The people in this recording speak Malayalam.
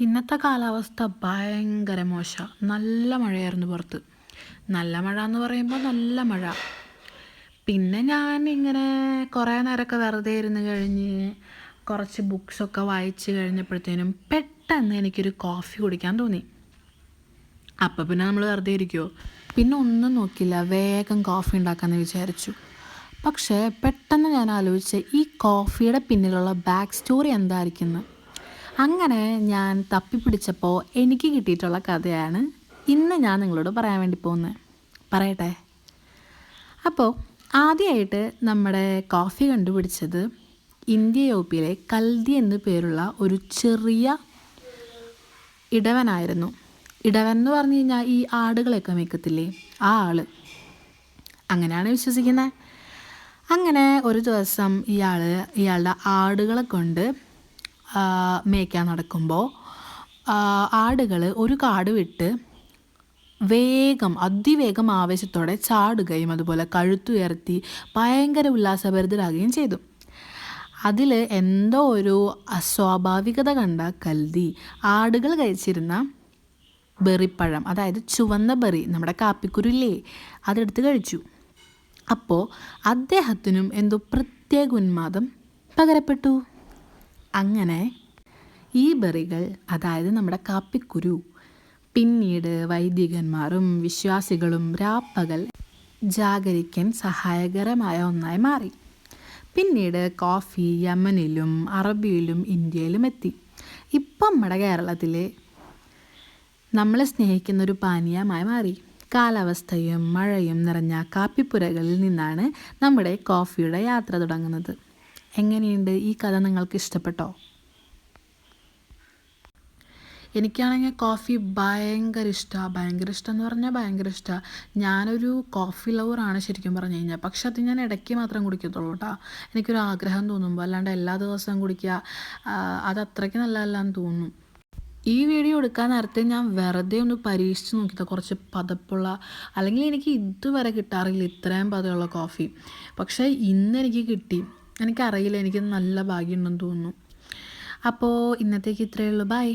ഇന്നത്തെ കാലാവസ്ഥ ഭയങ്കര മോശം. നല്ല മഴയായിരുന്നു പുറത്ത്. നല്ല മഴ എന്ന് പറയുമ്പോൾ നല്ല മഴ. പിന്നെ ഞാൻ ഇങ്ങനെ കുറേ നേരമൊക്കെ വെറുതെ ഇരുന്ന് കഴിഞ്ഞ് കുറച്ച് ബുക്സൊക്കെ വായിച്ച് കഴിഞ്ഞപ്പോഴത്തേനും പെട്ടെന്ന് എനിക്കൊരു കോഫി കുടിക്കാൻ തോന്നി. അപ്പം പിന്നെ നമ്മൾ വെറുതെ ഇരിക്കുമോ? പിന്നെ ഒന്നും നോക്കില്ല, വേഗം കോഫി ഉണ്ടാക്കാമെന്ന് വിചാരിച്ചു. പക്ഷേ പെട്ടെന്ന് ഞാൻ ആലോചിച്ച് ഈ കോഫിയുടെ പിന്നിലുള്ള ബാക്ക് സ്റ്റോറി എന്തായിരിക്കുന്നു. അങ്ങനെ ഞാൻ തപ്പിപ്പിടിച്ചപ്പോൾ എനിക്ക് കിട്ടിയിട്ടുള്ള കഥയാണ് ഇന്ന് ഞാൻ നിങ്ങളോട് പറയാൻ വേണ്ടി പോകുന്നത്. പറയട്ടെ. അപ്പോൾ ആദ്യമായിട്ട് നമ്മുടെ കോഫി കണ്ടുപിടിച്ചത് ഇന്ത്യ കൽദി എന്നു പേരുള്ള ഒരു ചെറിയ ഇടവനായിരുന്നു. ഇടവൻ എന്ന് പറഞ്ഞു കഴിഞ്ഞാൽ ഈ ആടുകളെയൊക്കെ മേക്കത്തില്ലേ, ആ ആൾ. അങ്ങനെയാണ് വിശ്വസിക്കുന്നത്. അങ്ങനെ ഒരു ദിവസം ഇയാളുടെ ആടുകളെ കൊണ്ട് മേയ്ക്കാൻ നടക്കുമ്പോൾ ആടുകൾ ഒരു കാട് വിട്ട് അതിവേഗം ആവേശത്തോടെ ചാടുകയും അതുപോലെ കഴുത്തുയർത്തി ഭയങ്കര ഉല്ലാസഭരിതരാകുകയും ചെയ്തു. അതിൽ എന്തോ ഒരു അസ്വാഭാവികത കണ്ട കൽദി ആടുകൾ കഴിച്ചിരുന്ന ബെറിപ്പഴം, അതായത് ചുവന്ന ബെറി, നമ്മുടെ കാപ്പിക്കുരുല്ലേ, അതെടുത്ത് കഴിച്ചു. അപ്പോൾ അദ്ദേഹത്തിനും എന്തോ പ്രത്യേക ഉന്മാദം പകരപ്പെട്ടു. അങ്ങനെ ഈ ബെറികൾ, അതായത് നമ്മുടെ കാപ്പിക്കുരു, പിന്നീട് വൈദികന്മാരും വിശ്വാസികളും രാപ്പകൽ ജാഗരിക്കാൻ സഹായകരമായ ഒന്നായി മാറി. പിന്നീട് കോഫി യമനിലും അറബിയിലും ഇന്ത്യയിലും എത്തി. ഇപ്പം നമ്മുടെ കേരളത്തിൽ നമ്മളെ സ്നേഹിക്കുന്നൊരു പാനീയമായി മാറി. കാലാവസ്ഥയും മഴയും നിറഞ്ഞ കാപ്പിപ്പുരകളിൽ നിന്നാണ് നമ്മുടെ കോഫിയുടെ യാത്ര തുടങ്ങുന്നത്. എങ്ങനെയുണ്ട് ഈ കഥ? നിങ്ങൾക്ക് ഇഷ്ടപ്പെട്ടോ? എനിക്കാണെങ്കിൽ കോഫി ഭയങ്കര ഇഷ്ടം എന്ന് പറഞ്ഞാൽ ഭയങ്കര ഇഷ്ടമാണ്. ഞാനൊരു കോഫി ലവറാണ് ശരിക്കും പറഞ്ഞു കഴിഞ്ഞാൽ. പക്ഷെ അത് ഞാൻ ഇടയ്ക്ക് മാത്രം കുടിക്കത്തുള്ളൂ കേട്ടോ. എനിക്കൊരു ആഗ്രഹം തോന്നുമ്പോൾ, അല്ലാണ്ട് എല്ലാ ദിവസവും കുടിക്കുക അത് അത്രയ്ക്ക് നല്ലതല്ലാന്ന് തോന്നുന്നു. ഈ വീഡിയോ എടുക്കാൻ നേരത്തെ ഞാൻ വെറുതെ ഒന്ന് പരീക്ഷിച്ച് നോക്കിയത് കുറച്ച് പതപ്പുള്ള, അല്ലെങ്കിൽ എനിക്ക് ഇതുവരെ കിട്ടാറില്ല ഇത്രയും പതമുള്ള കോഫി. പക്ഷേ ഇന്ന് എനിക്ക് കിട്ടി. എനിക്കറിയില്ല, എനിക്ക് നല്ല ഭാഗ്യമുണ്ടെന്ന് തോന്നുന്നു. അപ്പോൾ ഇന്നത്തേക്ക് ഇത്രയേ ഉള്ളൂ. ബൈ.